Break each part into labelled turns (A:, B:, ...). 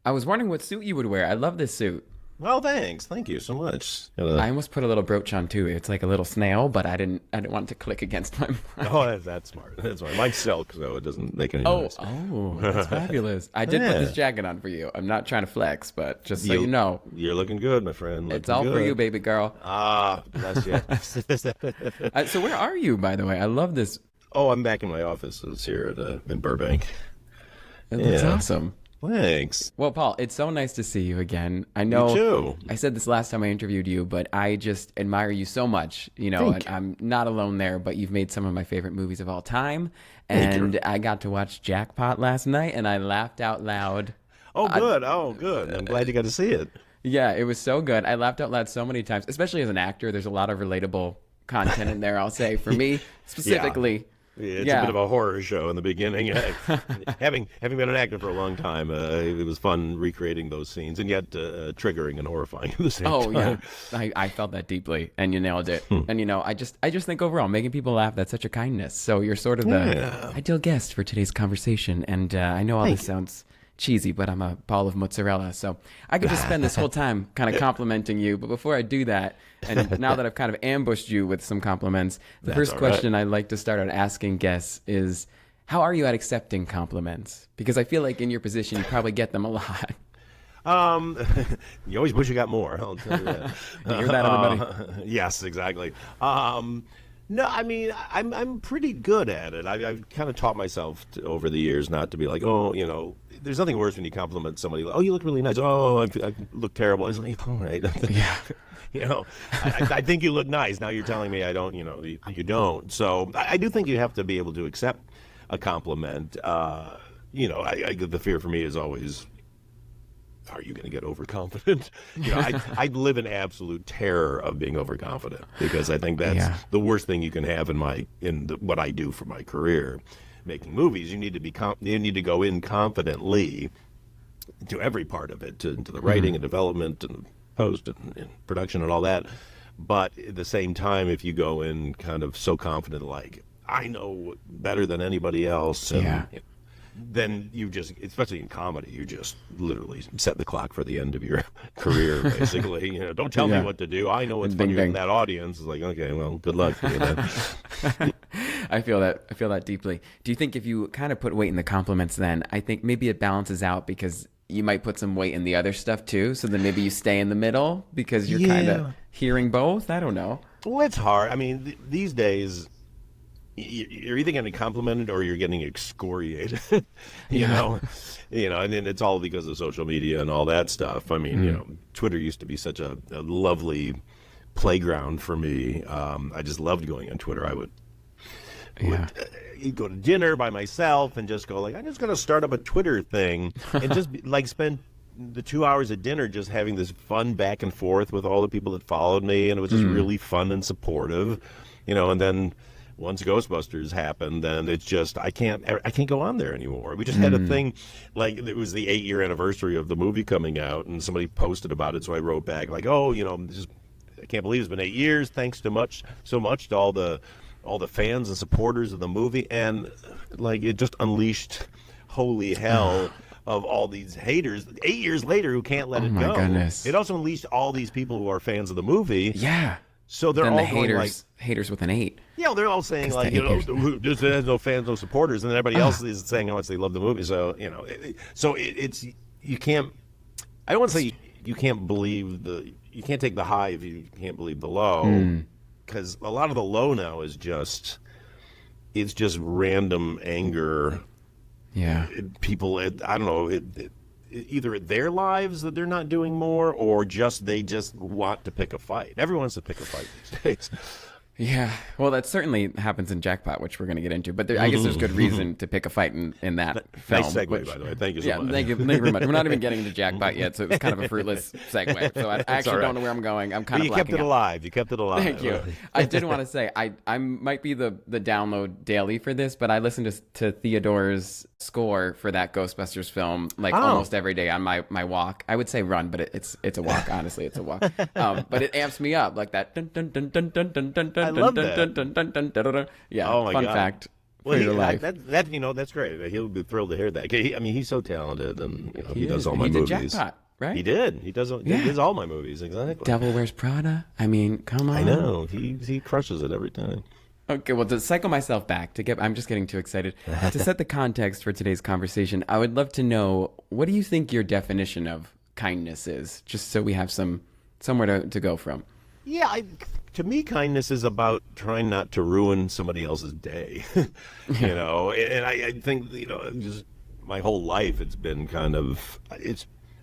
A: I was wondering what suit you would wear. I love this suit.
B: Well, thanks. Thank you so much.
A: I almost put a little brooch on too. It's like a little snail, but I didn't want it to click against my mind.
B: Oh, that's smart. That's smart. Mine's silk, so it doesn't make any noise.
A: That's fabulous. I did put this jacket on for you. I'm not trying to flex, but just so you know.
B: You're looking good, my friend.
A: It's all for you, baby girl.
B: Ah, bless you.
A: So where are you, by the way? I love this.
B: Oh, I'm back in my office. It's here in Burbank.
A: It looks awesome.
B: Thanks.
A: Well, Paul, it's so nice to see you again. I know
B: You too.
A: I said this last time I interviewed you, but I just admire you so much. You know, I'm not alone there, but you've made some of my favorite movies of all time. And I got to watch Jackpot last night, and I laughed out loud.
B: Oh, good. Good. I'm glad you got to see it.
A: Yeah, it was so good. I laughed out loud so many times, especially as an actor. There's a lot of relatable content in there, I'll say. For me, specifically.
B: It's a bit of a horror show in the beginning. having been an actor for a long time, it was fun recreating those scenes, and yet triggering and horrifying at the same time.
A: Yeah, I felt that deeply, and you nailed it. And you know, I just think overall, making people laugh, that's such a kindness. So you're sort of the ideal guest for today's conversation. And I know all this sounds cheesy, but I'm a ball of mozzarella, so I could just spend this whole time kind of complimenting you. But before I do that, and now that I've kind of ambushed you with some compliments, the first question I'd like to start out asking guests is, how are you at accepting compliments? Because I feel like in your position, you probably get them a lot.
B: You always wish you got more. I'll tell you that.
A: You hear that, everybody?
B: Yes, exactly. No, I mean, I'm pretty good at it. I've kind of taught myself over the years not to be like, oh, you know, there's nothing worse when you compliment somebody. Oh, you look really nice. Oh, I look terrible. It's like, all right.
A: Yeah.
B: You know, I think you look nice. Now you're telling me I don't, you know, you don't. So I do think you have to be able to accept a compliment. You know, the fear for me is always, are you going to get overconfident? You know, I live in absolute terror of being overconfident, because I think that's the worst thing you can have in what I do for my career, making movies. You need to you need to go in confidently to every part of it, to the writing and development and post and production and all that. But at the same time, if you go in kind of so confident, like, I know better than anybody else, and, then you just, especially in comedy, you just literally set the clock for the end of your career, basically. You know, don't tell me what to do. I know what's funnier than that audience. It's like, okay, well, good luck to you then.
A: I feel that deeply. Do you think if you kind of put weight in the compliments, then I think maybe it balances out, because you might put some weight in the other stuff too, so then maybe you stay in the middle because you're kind of hearing both? I don't know.
B: Well, it's hard. I mean, these days, you're either getting complimented or you're getting excoriated. you know, and then it's all because of social media and all that stuff. I mean, you know, Twitter used to be such a lovely playground for me. I just loved going on Twitter. I would go to dinner by myself and just go like, I'm just going to start up a Twitter thing and just spend the 2 hours at dinner just having this fun back and forth with all the people that followed me, and it was just really fun and supportive, you know. And then once Ghostbusters happened, then it's just I can't go on there anymore. We just had a thing, like, it was the 8-year anniversary of the movie coming out, and somebody posted about it, so I wrote back like, oh, you know, I can't believe it's been 8 years. Thanks so much to all the fans and supporters of the movie, and like, it just unleashed holy hell of all these haters 8 years later who can't let it go.
A: Goodness.
B: It also unleashed all these people who are fans of the movie.
A: Yeah.
B: So they're
A: then
B: all
A: the haters,
B: going like,
A: haters with an 8.
B: Yeah, they're all saying like, you know, this has no fans, no supporters, and then everybody else is saying how much they love the movie. So, you know, it's you can't. I don't want to say you can't you can't take the high if you can't believe the low, because a lot of the low now is just random anger.
A: Yeah,
B: people. I don't know. Either their lives that they're not doing more, or they just want to pick a fight. Everyone wants to pick a fight these days.
A: Yeah, well, that certainly happens in Jackpot, which we're going to get into. But I guess there's good reason to pick a fight in that film.
B: Nice segue, by the way. Thank you so much.
A: Thank you very much. We're not even getting into Jackpot yet, so it's kind of a fruitless segue. So I actually don't know where I'm going. I'm kind of
B: kept it alive. You kept it alive.
A: Thank you. I did want to say, I might be the download daily for this, but I listen to Theodore's score for that Ghostbusters film almost every day on my walk. I would say run, but it's a walk. Honestly, it's a walk. But it amps me up, like that. Dun, dun, dun, dun, dun, dun, dun,
B: I love that.
A: yeah.
B: Oh my
A: fun
B: God.
A: fact for your life.
B: That's great. He'll be thrilled to hear that. He's so talented, and he does all my
A: he
B: movies.
A: Did Jackpot, right?
B: He did. He does all my movies, exactly.
A: Devil Wears Prada. I mean, come on.
B: I know. He crushes it every time.
A: Okay, well, to cycle myself back, I'm just getting too excited. To set the context for today's conversation, I would love to know, what do you think your definition of kindness is? Just so we have somewhere to go from.
B: Yeah, to me, kindness is about trying not to ruin somebody else's day. And I think, just my whole life, it's been kind of,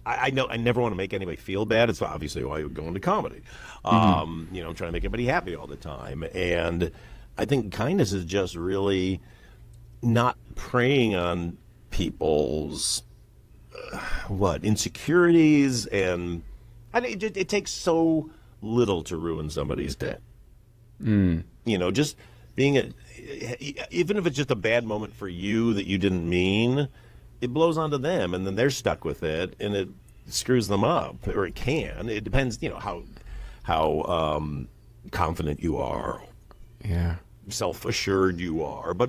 B: I know I never want to make anybody feel bad. It's obviously why I go into comedy. I'm trying to make everybody happy all the time. And I think kindness is just really not preying on people's insecurities, and it takes so little to ruin somebody's day. Just being even if it's just a bad moment for you that you didn't mean, it blows onto them, and then they're stuck with it, and it screws them up, or it can. It depends, how confident you are.
A: Yeah.
B: Self-assured you are, but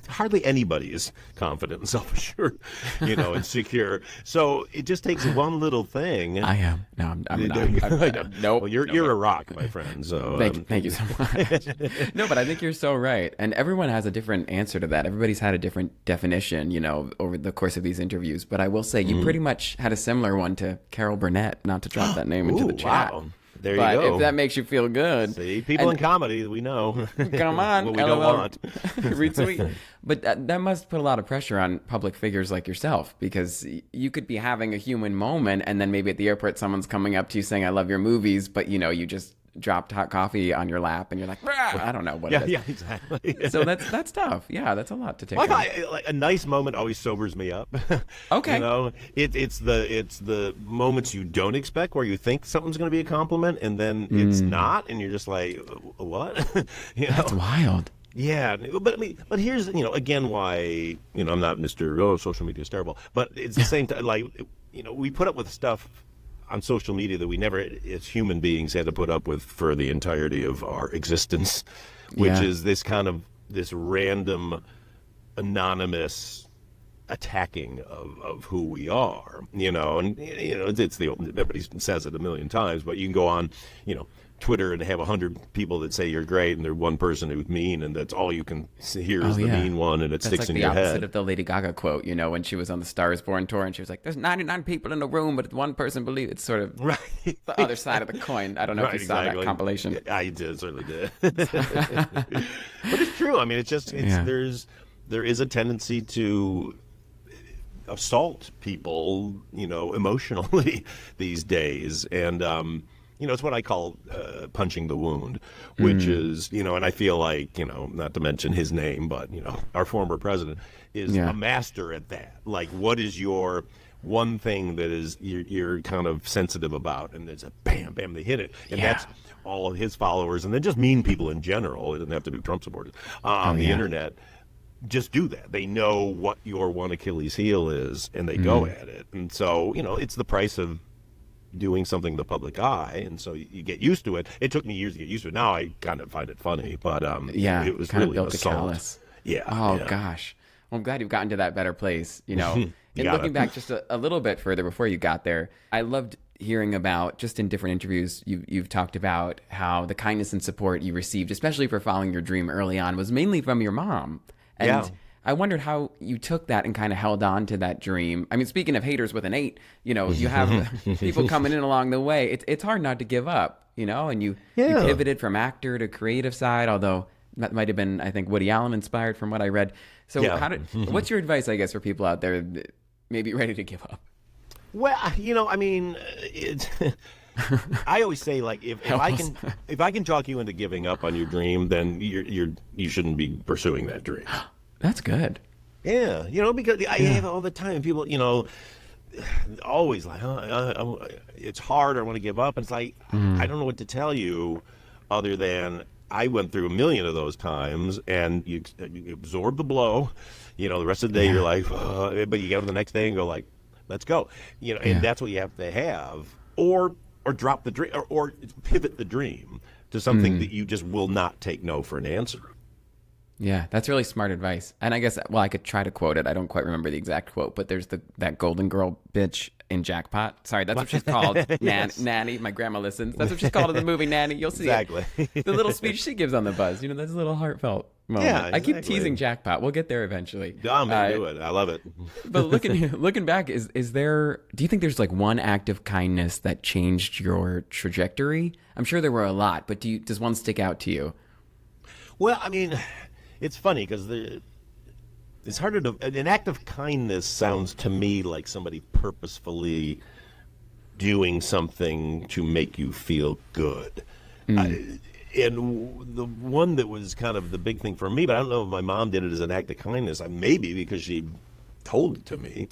B: hardly anybody is confident and self-assured, and secure. So it just takes one little thing.
A: I am. No, I'm not. Nope.
B: Well, you're a rock, my friend. So
A: thank you so much. No, but I think you're so right, and everyone has a different answer to that. Everybody's had a different definition, over the course of these interviews. But I will say, you pretty much had a similar one to Carol Burnett. Not to drop that name into the chat.
B: Wow. There
A: but
B: you go.
A: If that makes you feel good.
B: See, people in comedy, we know.
A: Come on.
B: What we don't want.
A: Retweet. But that must put a lot of pressure on public figures like yourself, because you could be having a human moment, and then maybe at the airport someone's coming up to you saying, I love your movies, but you just dropped hot coffee on your lap and you're like, I don't know what it is.
B: Yeah, exactly.
A: So that's tough. Yeah, that's a lot to take.
B: Like a nice moment always sobers me up.
A: Okay.
B: It's the moments you don't expect, where you think something's going to be a compliment and then it's not, and you're just like, what?
A: That's wild.
B: Yeah, but here's again why I'm not Mr. Social media is terrible, but it's the same time, like we put up with stuff on social media that we never, as human beings, had to put up with for the entirety of our existence, which is this random, anonymous attacking of who we are, and it's everybody says it a million times, but you can go on, Twitter and have 100 people that say you're great, and there's one person who's mean, and that's all you can hear is the mean one, and it sticks in your head. That's like the opposite
A: of the Lady Gaga quote, when she was on the Star is Born tour, and she was like, "There's 99 people in the room, but one person believes." It's sort of the other side of the coin. I don't know if you saw that compilation.
B: Yeah, I did, certainly did. But it's true. I mean, there is a tendency to assault people, emotionally these days, and it's what I call punching the wound, which is, and I feel like, not to mention his name, but, our former president is a master at that. Like, what is your one thing that is you're kind of sensitive about? And there's a bam, bam, they hit it. And that's all of his followers. And then just mean people in general. It doesn't have to be Trump supporters on the internet. Just do that. They know what your one Achilles heel is, and they go at it. And so, it's the price of doing something in the public eye, and so you get used to it. It took me years to get used to it. Now I kind of find it funny, but it was
A: kind
B: really
A: of built a callous.
B: Yeah.
A: Oh gosh. Well, I'm glad you've gotten to that better place. And looking back just a little bit further before you got there, I loved hearing about, just in different interviews, you've talked about how the kindness and support you received, especially for following your dream early on, was mainly from your mom. And I wondered how you took that and kind of held on to that dream. I mean, speaking of haters with an 8, you have people coming in along the way. It's hard not to give up, and you pivoted from actor to creative side, although that might have been, I think, Woody Allen inspired from what I read. So what's your advice, I guess, for people out there maybe ready to give up?
B: Well, I always say, like, if I can talk you into giving up on your dream, then you shouldn't be pursuing that dream.
A: That's good.
B: Yeah, because I have all the time people, always like, it's hard, I want to give up. And it's like, I don't know what to tell you other than I went through a million of those times, and you absorb the blow. The rest of the day you're like, but you get up the next day and go like, let's go. And that's what you have to have, or drop the dream, or pivot the dream to something that you just will not take no for an answer.
A: Yeah, that's really smart advice. And I guess, well, I could try to quote it. I don't quite remember the exact quote, but there's that golden girl bitch in Jackpot. Sorry, that's what she's called.
B: Yes.
A: Nanny. My grandma listens. That's what she's called in the movie Nanny. You'll see
B: Exactly.
A: it. The little speech she gives on the buzz. That's a little heartfelt moment.
B: Yeah,
A: I keep
B: exactly.
A: teasing Jackpot. We'll get there eventually.
B: I'm gonna do it. I love it.
A: But looking back, is there? Do you think there's like one act of kindness that changed your trajectory? I'm sure there were a lot, but does one stick out to you?
B: Well, I mean, it's funny because it's harder to. An act of kindness sounds to me like somebody purposefully doing something to make you feel good. And the one that was kind of the big thing for me, but I don't know if my mom did it as an act of kindness. Maybe because she told it to me.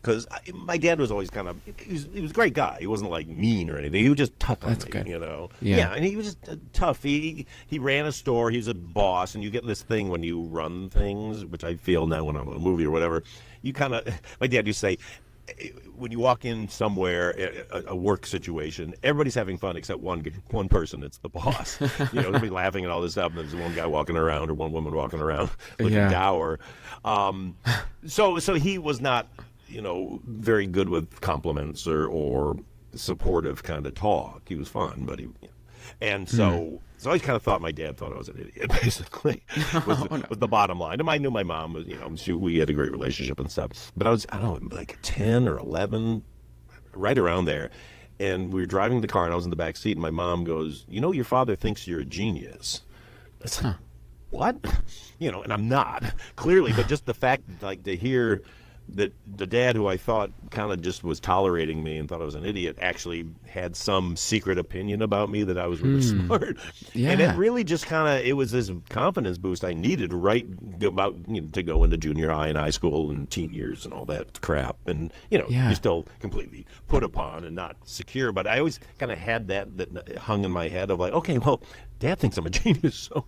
B: Because my dad was always kind of, he was a great guy. He wasn't like mean or anything. He was just tough on me,
A: good.
B: Yeah, and he was just tough. He ran a store. He was a boss, and you get this thing when you run things, which I feel now when I'm in a movie or whatever. You kind of, my dad used to say, when you walk in somewhere, a work situation, everybody's having fun except one person. It's the boss. They'll be laughing and all this stuff. And there's one guy walking around or one woman walking around looking dour. So he was not, very good with compliments or supportive kind of talk. He was fun, but so I always kind of thought my dad thought I was an idiot, basically, was the bottom line. And I knew my mom was, we had a great relationship and stuff. But I don't know, like 10 or 11, right around there. And we were driving the car, and I was in the back seat, and my mom goes, your father thinks you're a genius. I said, what? And I'm not, clearly. But just the fact, like, to hear that the dad who I thought kind of just was tolerating me and thought I was an idiot actually had some secret opinion about me that I was really smart.
A: Yeah.
B: And it really just it was this confidence boost I needed about to go into junior high and high school and teen years and all that crap. And, you're still completely put upon and not secure. But I always kind of had that hung in my head of like, okay, well, Dad thinks I'm a genius, so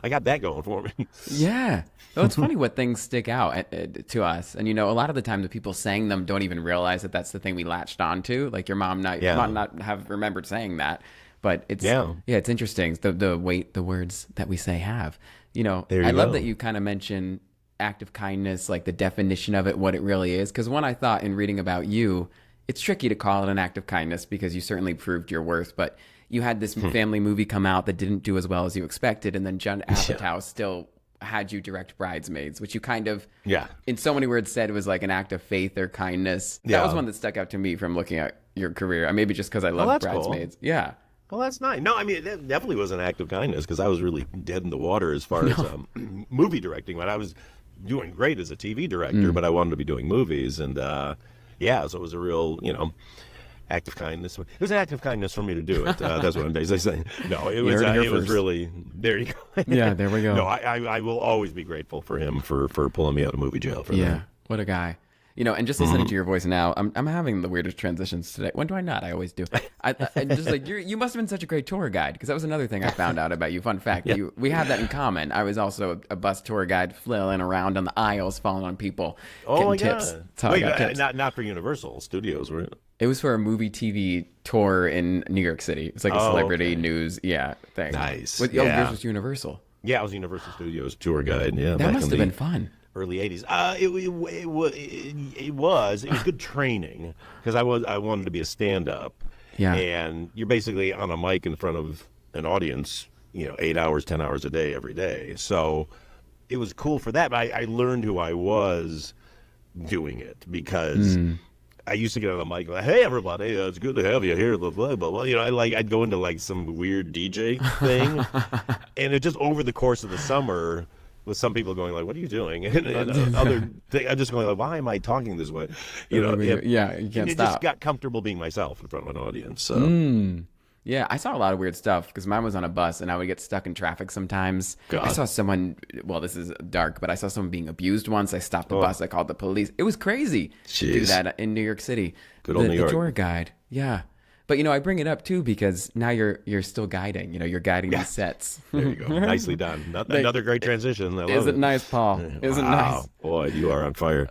B: I got that going for me.
A: Yeah. Well, it's funny what things stick out to us. And, a lot of the time the people saying them don't even realize that that's the thing we latched onto. Like your mom might not have remembered saying that. But it's it's interesting, the weight the words that we say have. I love that you kind of mention act of kindness, like the definition of it, what it really is. Because one, I thought in reading about you, it's tricky to call it an act of kindness because you certainly proved your worth. But you had this family movie come out that didn't do as well as you expected, and then Judd Apatow still had you direct Bridesmaids, which you kind of, in so many words, said it was like an act of faith or kindness. That was one that stuck out to me from looking at your career. Maybe just because I love Bridesmaids. Cool. Yeah.
B: Well, that's nice. No, I mean, it definitely was an act of kindness because I was really dead in the water as far as movie directing. But I was doing great as a TV director, but I wanted to be doing movies. And, so it was a real, act of kindness. It was an act of kindness for me to do it. That's what I say. No, it was really, there you go.
A: Yeah, there we go.
B: No, I will always be grateful for him for pulling me out of movie jail for that.
A: Yeah, what a guy. And just listening to your voice now, I'm having the weirdest transitions today. When do I not? I always do. I just like you must have been such a great tour guide because that was another thing I found out about you. Fun fact, we have that in common. I was also a bus tour guide, flailing around on the aisles, falling on people, getting tips. That's how I got tips.
B: Not for Universal Studios, were it?
A: It was for a movie TV tour in New York City. It's like a celebrity news, thing.
B: Nice.
A: Yours was Universal.
B: Yeah, I was Universal Studios tour guide. Yeah,
A: that must have been fun.
B: Early 80s. It was good training because I wanted to be a stand-up. Yeah. And you're basically on a mic in front of an audience, 8 hours, 10 hours a day, every day. So it was cool for that. But I learned who I was doing it because I used to get on the mic like, hey, everybody, it's good to have you here. Blah, blah, blah. I'd go into like some weird DJ thing. And it just over the course of the summer with some people going like, what are you doing? And other thing, I'm just going like, why am I talking this way? You can't stop. Just got comfortable being myself in front of an audience. So.
A: Yeah, I saw a lot of weird stuff because mine was on a bus and I would get stuck in traffic sometimes. God. I saw someone, well, this is dark, but I saw someone being abused once. I stopped the bus. I called the police. It was crazy to do that in New York City.
B: Good old New York.
A: The tour guide. Yeah. But, I bring it up, too, because now you're still guiding. You're guiding these sets.
B: There you go. Nicely done. Another great transition. I love
A: Isn't it nice, Paul? Isn't nice?
B: Boy, you are on fire.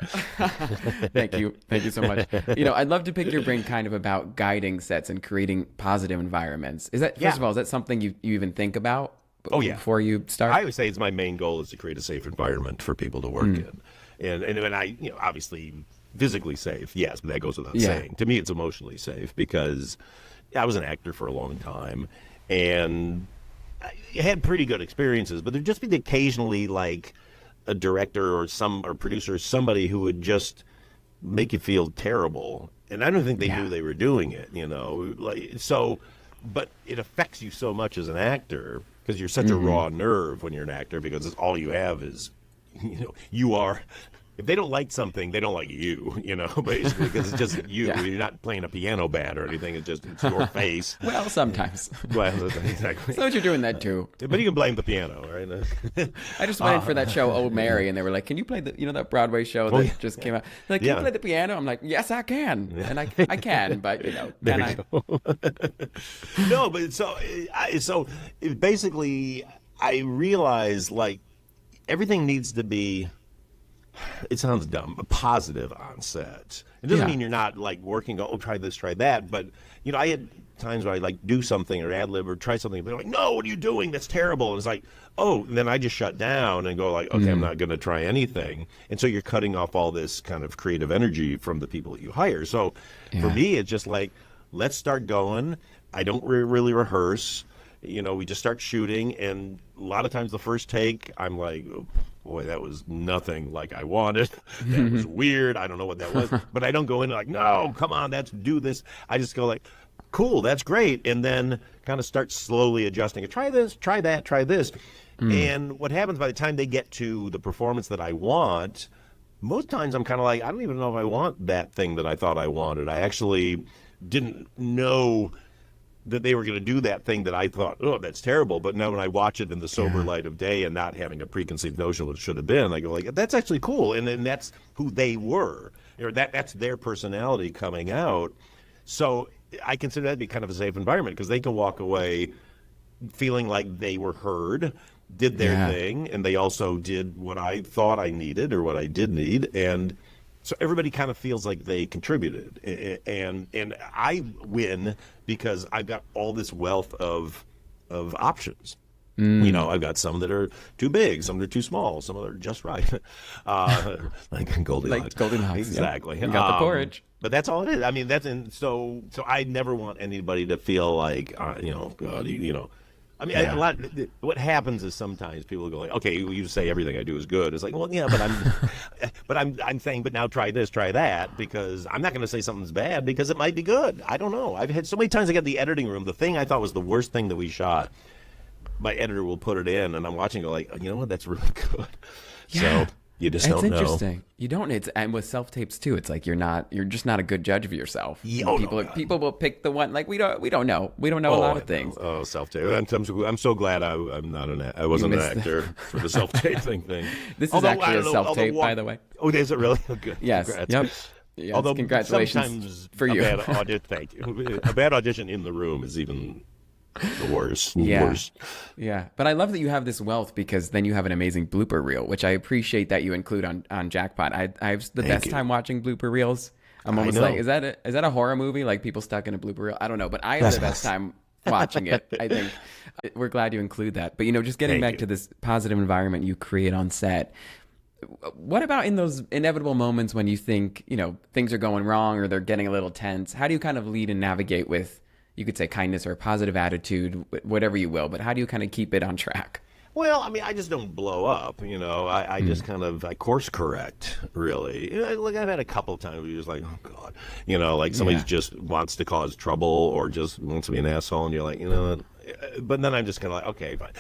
A: Thank you. Thank you so much. I'd love to pick your brain kind of about guiding sets and creating positive environments. Is that, first of all, is that something you even think about before you start?
B: I would say it's my main goal is to create a safe environment for people to work in. And I, obviously physically safe, yes, but that goes without saying. To me, it's emotionally safe because I was an actor for a long time, and I had pretty good experiences, but there'd just be occasionally like a director or producer, somebody who would just make you feel terrible. And I don't think they knew they were doing it, but it affects you so much as an actor because you're such a raw nerve when you're an actor because all you have is, you are. If they don't like something, they don't like you, basically, because it's just you. You're not playing a piano band or anything. It's your face.
A: Well, sometimes.
B: Well, exactly.
A: So you're doing that too.
B: But you can blame the piano, right?
A: I just went in for that show, Old Mary, and they were like, "Can you play that Broadway show that just came out?" Like, can you play the piano? I'm like, "Yes, I can," and I can, but
B: There you go. No, but so basically, I realize like everything needs to be. It sounds dumb, but positive on set. It doesn't mean you're not like working, try this, try that. But, I had times where I like do something or ad lib or try something. They're like, no, what are you doing? That's terrible. And it's like, and then I just shut down and go like, okay, I'm not going to try anything. And so you're cutting off all this kind of creative energy from the people that you hire. So for me, it's just like, let's start going. I don't really rehearse. We just start shooting. And a lot of times the first take, I'm like, boy, that was nothing like I wanted. That was weird. I don't know what that was. But I don't go in like, no, come on, let's do this. I just go like, cool, that's great. And then kind of start slowly adjusting. Try this, try that, try this. And what happens by the time they get to the performance that I want, most times I'm kind of like, I don't even know if I want that thing that I thought I wanted. I actually didn't know that they were going to do that thing that I thought, that's terrible. But now when I watch it in the sober light of day and not having a preconceived notion of what it should have been, I go like, that's actually cool. And then that's who they were. That's their personality coming out. So I consider that to be kind of a safe environment because they can walk away feeling like they were heard, did their thing, and they also did what I thought I needed or what I did need. And so everybody kind of feels like they contributed, and I win because I've got all this wealth of options. I've got some that are too big, some that are too small, some that are just right, like Goldilocks.
A: Like Goldilocks,
B: exactly.
A: You got the porridge.
B: But that's all it is. I mean, so I never want anybody to feel like, God, I mean, what happens is sometimes people go like, okay, you say everything I do is good. It's like, well, yeah, but I'm saying, but now try this, try that, because I'm not going to say something's bad because it might be good. I don't know. I've had so many times I get in the editing room. The thing I thought was the worst thing that we shot, my editor will put it in, and I'm watching and go like, you know what, that's really good.
A: Yeah.
B: So you just don't know.
A: It's interesting. You don't. And with self-tapes too, it's like you're just not a good judge of yourself. People will pick the one like we don't know. We don't know a lot of things.
B: Self-tape. I'm so glad I wasn't an actor for the self-tape thing.
A: This is actually a self-tape, by the way.
B: Oh, is it really? Oh, good.
A: Yes.
B: Congrats.
A: Yep. Yes,
B: Although
A: congratulations
B: sometimes
A: for you.
B: Thank you. A bad audition in the room is even the worst.
A: Yeah. But I love that you have this wealth because then you have an amazing blooper reel, which I appreciate that you include on Jackpot. I have the best time watching blooper reels. I'm almost like, is that a horror movie? Like people stuck in a blooper reel? I don't know, but I have the best time watching it. I think we're glad you include that. But just getting back to this positive environment you create on set. What about in those inevitable moments when you think, things are going wrong or they're getting a little tense? How do you kind of lead and navigate with, you could say, kindness or a positive attitude, whatever you will, but how do you kind of keep it on track?
B: Well, I mean, I just don't blow up, I just kind of, I course correct, really. Like I've had a couple of times where you're just like, oh, God. Like somebody just wants to cause trouble or just wants to be an asshole, and you're like, but then I'm just kind of like, okay, fine.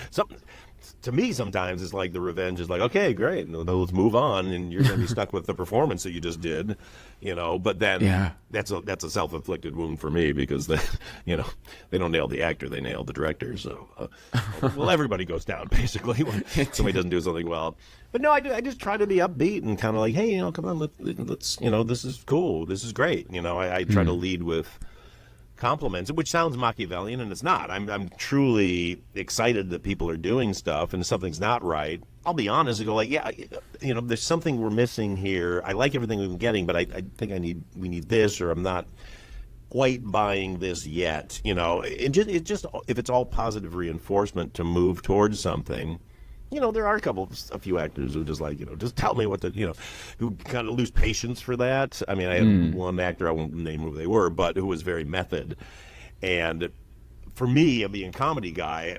B: To me, sometimes it's like the revenge is like, okay, great, let's move on, and you're going to be stuck with the performance that you just did, But then that's a self-inflicted wound for me because they don't nail the actor, they nail the director. So, well, everybody goes down basically when somebody doesn't do something well. But no, I just try to be upbeat and kind of like, hey, come on, let's this is cool, this is great. I try to lead with compliments, which sounds Machiavellian, and it's not. I'm truly excited that people are doing stuff, and if something's not right, I'll be honest and go like, yeah, there's something we're missing here. I like everything we've been getting, but I think we need this, or I'm not. quite buying this yet. It just if it's all positive reinforcement to move towards something. There are a few actors who just just tell me who kind of lose patience for that. I mean, I had one actor, I won't name who they were, but who was very method. And for me, being a comedy guy,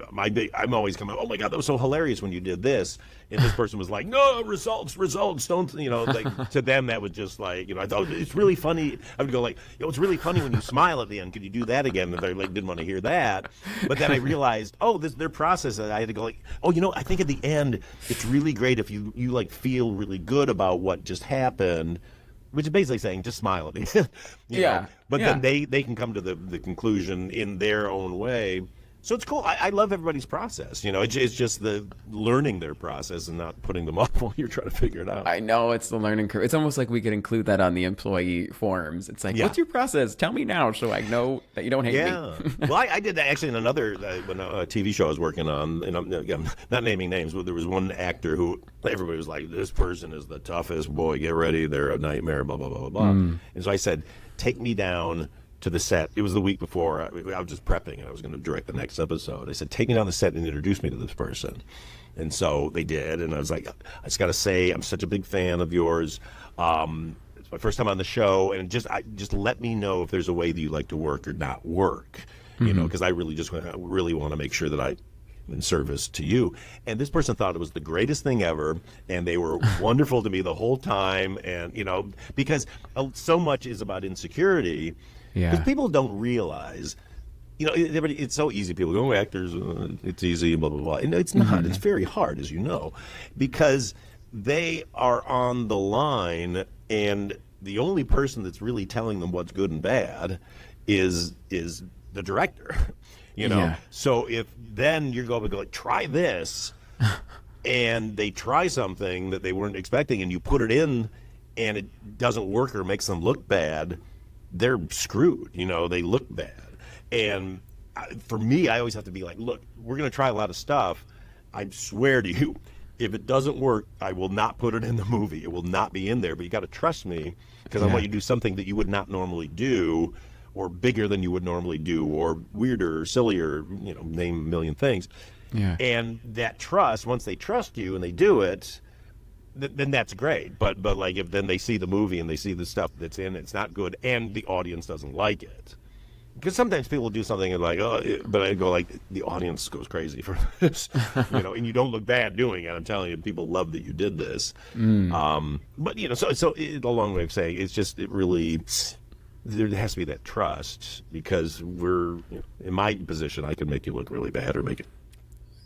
B: I'm always coming, oh my God, that was so hilarious when you did this. And this person was like, no, results, don't, to them, that was just I thought it's really funny. I would go it's really funny when you smile at the end. Could you do that again? And they didn't want to hear that. But then I realized, their process. I had to go I think at the end, it's really great if you feel really good about what just happened. Which is basically saying, just smile at me. But then they can come to the conclusion in their own way. So it's cool. I love everybody's process. It's just the learning their process and not putting them off while you're trying to figure it out.
A: I know, it's the learning curve. It's almost like we could include that on the employee forums. It's like, what's your process? Tell me now so I know that you don't hate me.
B: Well, I did that actually in another when a TV show I was working on, and I'm not naming names, but there was one actor who everybody was like, this person is the toughest, boy, get ready, they're a nightmare, blah, blah, blah, blah, blah. And so I said, take me down to the set. It was the week before. I was just prepping, and I was going to direct the next episode. I said, take me down the set and introduce me to this person. And so they did, and I was like, I just got to say, I'm such a big fan of yours. It's my first time on the show, and just let me know if there's a way that you like to work or not work, because I really want to make sure that I'm in service to you. And this person thought it was the greatest thing ever, and they were wonderful to me the whole time, and because so much is about insecurity. Because people don't realize, it's so easy. People go, actors, it's easy, blah, blah, blah. And it's not. It's very hard, as you know, because they are on the line, and the only person that's really telling them what's good and bad is the director, So if then you're going to go, try this, and they try something that they weren't expecting, and you put it in, and it doesn't work or makes them look bad, they're screwed. They look bad. And for me, I always have to be like, look, we're going to try a lot of stuff. I swear to you, if it doesn't work, I will not put it in the movie. It will not be in there. But you got to trust me, because I want you to do something that you would not normally do, or bigger than you would normally do, or weirder, or sillier, name a million things. And that trust, once they trust you and they do it, then that's great. But if then they see the movie and they see the stuff that's in it, it's not good, and the audience doesn't like it. Because sometimes people do something and but I go the audience goes crazy for this, and you don't look bad doing it. I'm telling you, people love that you did this. But so it's a long way of saying it really, there has to be that trust, because we're in my position, I can make you look really bad or make it.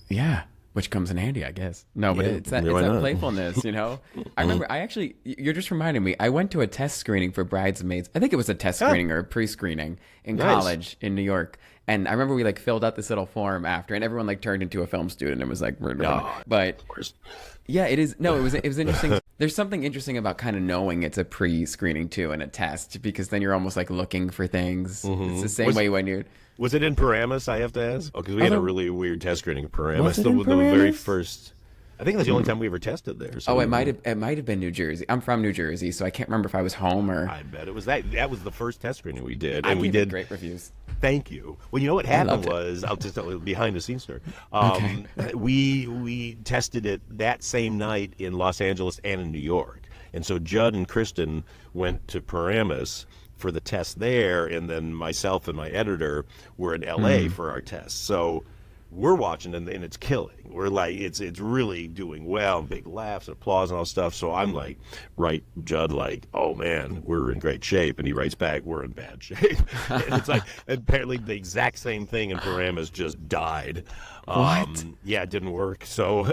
A: Yeah. Which comes in handy, I guess. No, but it's that playfulness, I remember, you're just reminding me, I went to a test screening for Bridesmaids. I think it was a test screening or a pre-screening in college in New York. And I remember we filled out this little form after, and everyone turned into a film student and was like, but yeah, it is. No, it was interesting. There's something interesting about kind of knowing it's a pre-screening too and a test, because then you're almost looking for things. It's the same way when you're...
B: Was it in Paramus, I have to ask? Oh, because we had a really weird test screening in Paramus. The very first... I think that's the only time we ever tested there. So
A: it might have been New Jersey. I'm from New Jersey, so I can't remember if I was home or...
B: I bet it was that. That was the first test screening we did.
A: And we did great reviews.
B: Thank you. Well, what happened was, I'll just tell you a behind-the-scenes story. We tested it that same night in Los Angeles and in New York. And so Judd and Kristen went to Paramus for the test there, and then myself and my editor were in LA for our test. So we're watching, and it's killing. We're it's really doing well, big laughs and applause and all stuff. So I'm write Judd oh man, we're in great shape, and he writes back, we're in bad shape. And it's apparently the exact same thing in Paramus just died.
A: What?
B: Yeah, it didn't work. So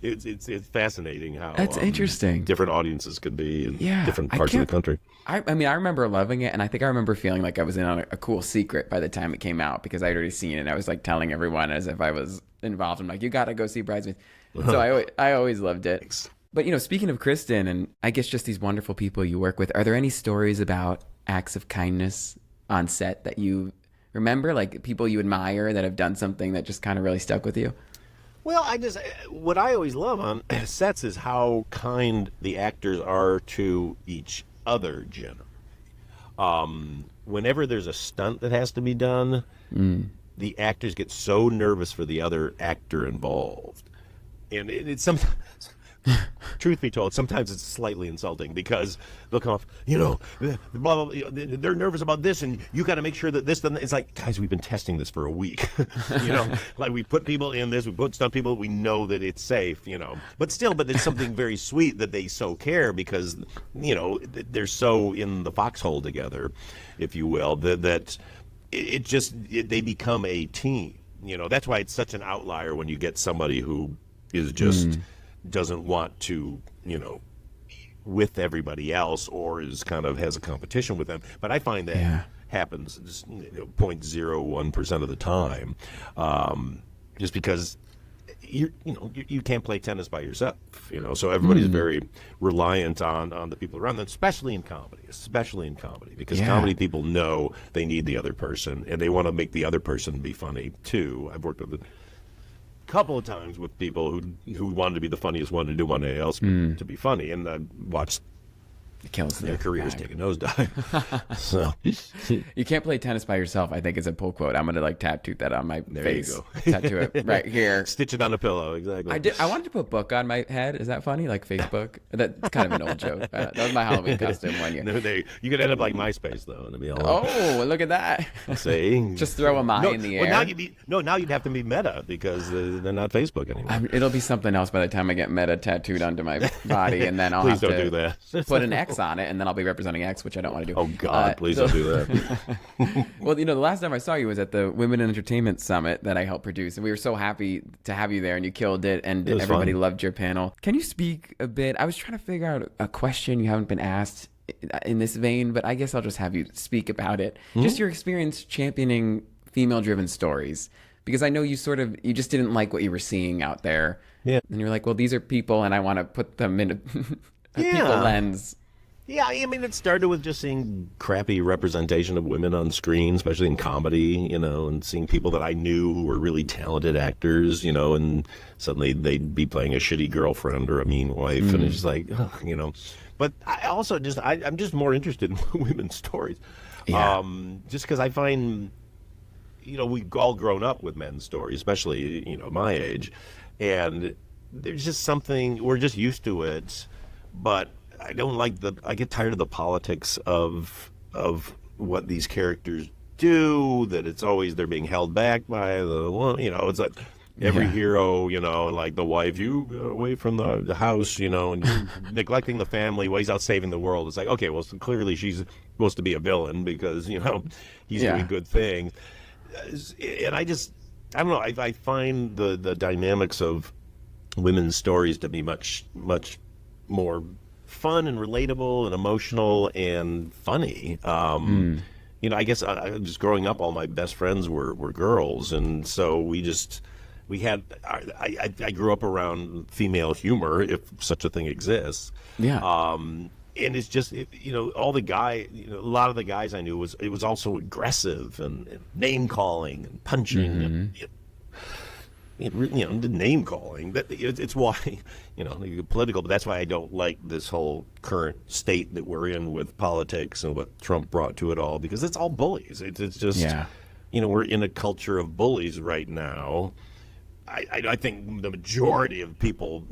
B: it's fascinating how
A: that's interesting.
B: Different audiences could be in different parts of the country.
A: I remember loving it, and I think I remember feeling like I was in on a cool secret by the time it came out, because I'd already seen it, and I was telling everyone as if I was involved. I'm you gotta go see Bridesmaids. So I always loved it.
B: Thanks.
A: But speaking of Kristen, and I guess just these wonderful people you work with, are there any stories about acts of kindness on set that you remember, people you admire that have done something that just kind of really stuck with you?
B: Well, what I always love on sets is how kind the actors are to each other generally. whenever there's a stunt that has to be done, the actors get so nervous for the other actor involved. And it's sometimes, truth be told, sometimes it's slightly insulting because they'll come off, blah, blah, blah, they're nervous about this, and you got to make sure that this, then it's like, guys, we've been testing this for a week. Like we put people in this, we put stunt people, we know that it's safe, But it's something very sweet that they so care because, they're so in the foxhole together, if you will, that they become a team. That's why it's such an outlier when you get somebody who is just doesn't want to, with everybody else, or is kind of has a competition with them. But I find that happens just 0.01% of the time, just because you can't play tennis by yourself. So everybody's very reliant on the people around them, especially in comedy, because comedy people know they need the other person and they want to make the other person be funny too. I've worked with couple of times with people who wanted to be the funniest one and didn't want anyone else to be funny, and I watched their careers take a nosedive. So
A: you can't play tennis by yourself, I think, is a pull quote. I'm gonna tattoo that on my face.
B: You go.
A: Tattoo it right here.
B: Stitch it on a pillow. Exactly.
A: I wanted to put book on my head. Is that funny? Like Facebook? That's kind of an old joke. That was my Halloween costume one year.
B: No, you could end up like MySpace though, and it'd be all.
A: Oh, look at that!
B: See,
A: just throw a my in the air.
B: Well, now you'd have to be Meta because they're not Facebook anymore.
A: It'll be something else by the time I get Meta tattooed onto my body, and then I'll
B: Please
A: have
B: don't
A: to
B: do that.
A: put an X on it, and then I'll be representing X, which I don't want to do.
B: Oh God, please don't do that.
A: Well, the last time I saw you was at the Women in Entertainment Summit that I helped produce, and we were so happy to have you there, and you killed it, and everybody loved your panel. Can you speak a bit? I was trying to figure out a question you haven't been asked in this vein, but I guess I'll just have you speak about it. Just your experience championing female-driven stories, because I know you just didn't like what you were seeing out there.
B: Yeah.
A: And you're like, well, these are people, and I want to put them in a people lens.
B: Yeah, I mean, it started with just seeing crappy representation of women on screen, especially in comedy, and seeing people that I knew who were really talented actors, and suddenly they'd be playing a shitty girlfriend or a mean wife, and it's just like, But I also I'm just more interested in women's stories, just because I find, we've all grown up with men's stories, especially, my age, and there's just something, we're just used to it, but I don't like I get tired of the politics of what these characters do, that it's always they're being held back by it's like every hero, like the wife, you go away from the house, and you're neglecting the family while he's out saving the world. It's like, okay, well, so clearly she's supposed to be a villain because, he's doing good things. And I don't know, I find the dynamics of women's stories to be much, much more fun and relatable and emotional and funny. I guess I just growing up, all my best friends were girls, and so I grew up around female humor, if such a thing exists.
A: Yeah.
B: And it's just all the guy, a lot of the guys I knew it was also aggressive and name calling and punching and the name calling. It's why political, but that's why I don't like this whole current state that we're in with politics and what Trump brought to it all, because it's all bullies. It's just we're in a culture of bullies right now. I think the majority of people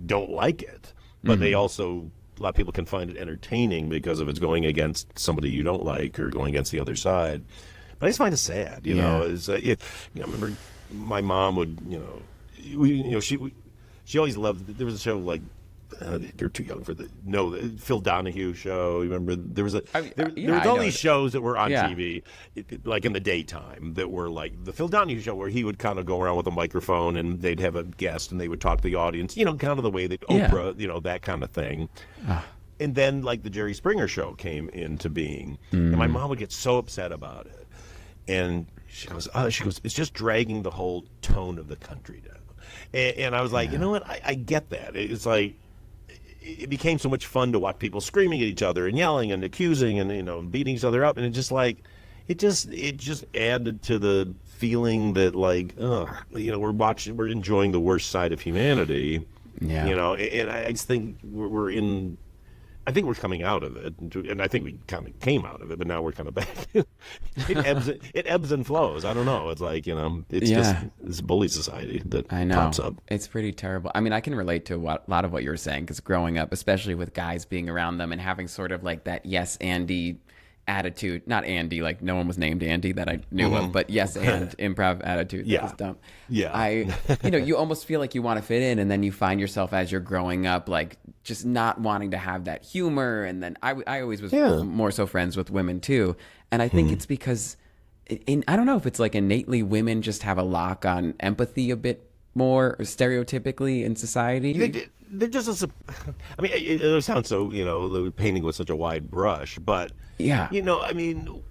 B: don't like it, but they also, a lot of people can find it entertaining because of it's going against somebody you don't like or going against the other side. But I just find it sad, I remember my mom would, she always loved. There was a show like you're too young for the Phil Donahue show. You remember there was all these shows that were on TV, like in the daytime, that were like the Phil Donahue show, where he would kind of go around with a microphone and they'd have a guest and they would talk to the audience, kind of the way that Oprah, that kind of thing. And then like the Jerry Springer show came into being, and my mom would get so upset about it, and she goes, it's just dragging the whole tone of the country down. And I was like, you know what? I get that. It's like, it became so much fun to watch people screaming at each other and yelling and accusing and, beating each other up. And it just added to the feeling that like, we're enjoying the worst side of humanity. Yeah. And I just think we're in I think we're coming out of it, and I think we kind of came out of it, but now we're kind of back. It ebbs and flows. I don't know. It's like, it's just this bully society that pops up.
A: It's pretty terrible. I mean, I can relate to a lot of what you were saying, because growing up, especially with guys being around them and having sort of like that yes, Andy attitude, not Andy, like no one was named Andy that I knew of, but yes, and improv attitude. That was dumb. You almost feel like you want to fit in, and then you find yourself as you're growing up, like just not wanting to have that humor. And then I always was more so friends with women too. And I think it's because I don't know if it's like innately women just have a lock on empathy a bit more, or stereotypically in society.
B: They're just I mean, it sounds so, painting with such a wide brush, but I mean,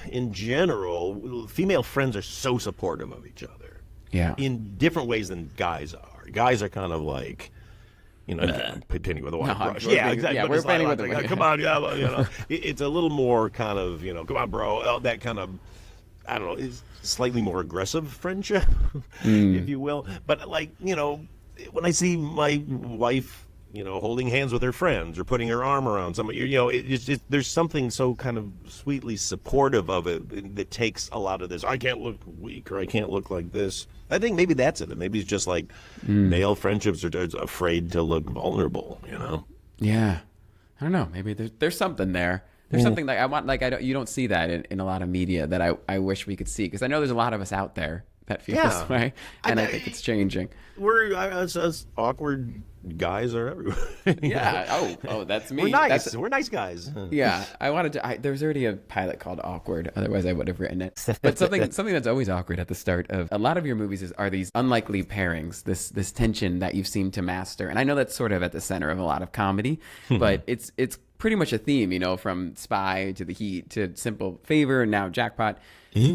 B: in general, female friends are so supportive of each other.
A: Yeah.
B: In different ways than guys are. Guys are kind of like, painting with a wide brush. Exactly.
A: Yeah, we're painting with a wide brush.
B: Come on, it's a little more kind of, come on, bro. That kind of, I don't know, is slightly more aggressive friendship, if you will. But like, when I see my wife, holding hands with her friends or putting her arm around somebody, there's something so kind of sweetly supportive of it that takes a lot of this. I can't look weak, or I can't look like this. I think maybe that's it. Maybe it's just like male friendships are afraid to look vulnerable.
A: Yeah, I don't know. Maybe there's something there. There's something like I want. Like you don't see that in a lot of media that I wish we could see, because I know there's a lot of us out there that feel this way, and I think it's changing.
B: We're us awkward guys are everywhere.
A: Oh, that's me.
B: We're nice. We're nice guys.
A: Yeah, I wanted to. There's already a pilot called Awkward. Otherwise, I would have written it. But something that's always awkward at the start of a lot of your movies are these unlikely pairings. This tension that you've seemed to master, and I know that's sort of at the center of a lot of comedy. But it's pretty much a theme, from Spy to The Heat to Simple Favor and now Jackpot.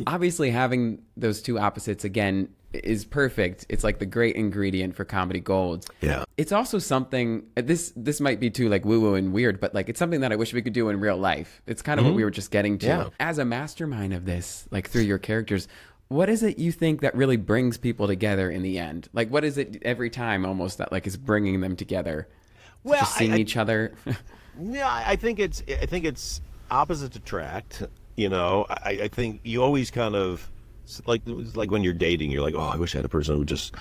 A: Obviously, having those two opposites again is perfect. It's like the great ingredient for comedy gold.
B: Yeah.
A: It's also something, this might be too like woo-woo and weird, but like it's something that I wish we could do in real life. It's kind of what we were just getting to. Yeah. As a mastermind of this, like through your characters, what is it you think that really brings people together in the end? Like what is it every time almost that like is bringing them together?
B: Well,
A: just seeing each other.
B: Yeah, I think it's opposites attract. I think you always kind of like when you're dating, you're like, oh, I wish I had a person who just,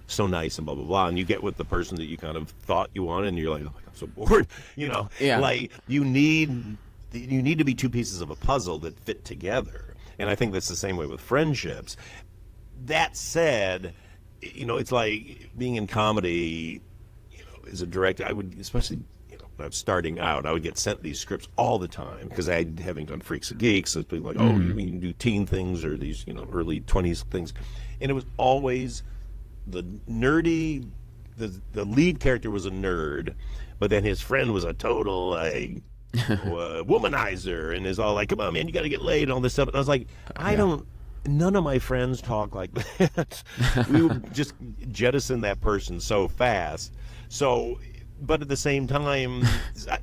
B: so nice and blah blah blah, and you get with the person that you kind of thought you wanted, and you're like, oh my God, I'm so bored.
A: Yeah.
B: Like you need to be two pieces of a puzzle that fit together, and I think that's the same way with friendships. That said, it's like being in comedy. As a director, I would especially. When I was starting out, I would get sent these scripts all the time because having done Freaks and Geeks, so people like, oh, you can do teen things or these, early 20s things. And it was always the nerdy, the lead character was a nerd, but then his friend was a total, womanizer and is all like, come on, man, you got to get laid and all this stuff. And I was like, none of my friends talk like that. We would just jettison that person so fast. So... But at the same time,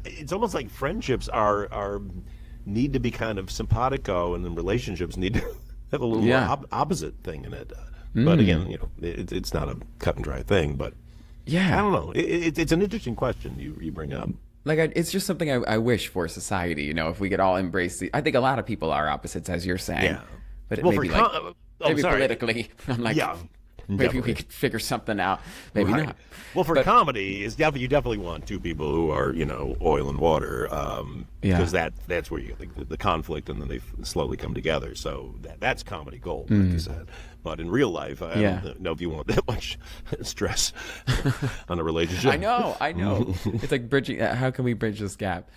B: it's almost like friendships are need to be kind of simpatico, and then relationships need to have a little more opposite thing in it. But again, it's not a cut and dry thing. But I don't know. It's an interesting question you bring up.
A: Like it's just something I wish for society. If we could all embrace I think a lot of people are opposites, as you're saying.
B: Yeah.
A: But it maybe politically, I'm like.
B: Yeah.
A: Maybe
B: Definitely.
A: we could figure something out. Maybe not.
B: Well, for comedy, you definitely want two people who are, oil and water, because that's where you get the conflict, and then they slowly come together. So that's comedy gold, like you said. But in real life, I don't know if you want that much stress on a relationship.
A: I know. It's like bridging. How can we bridge this gap?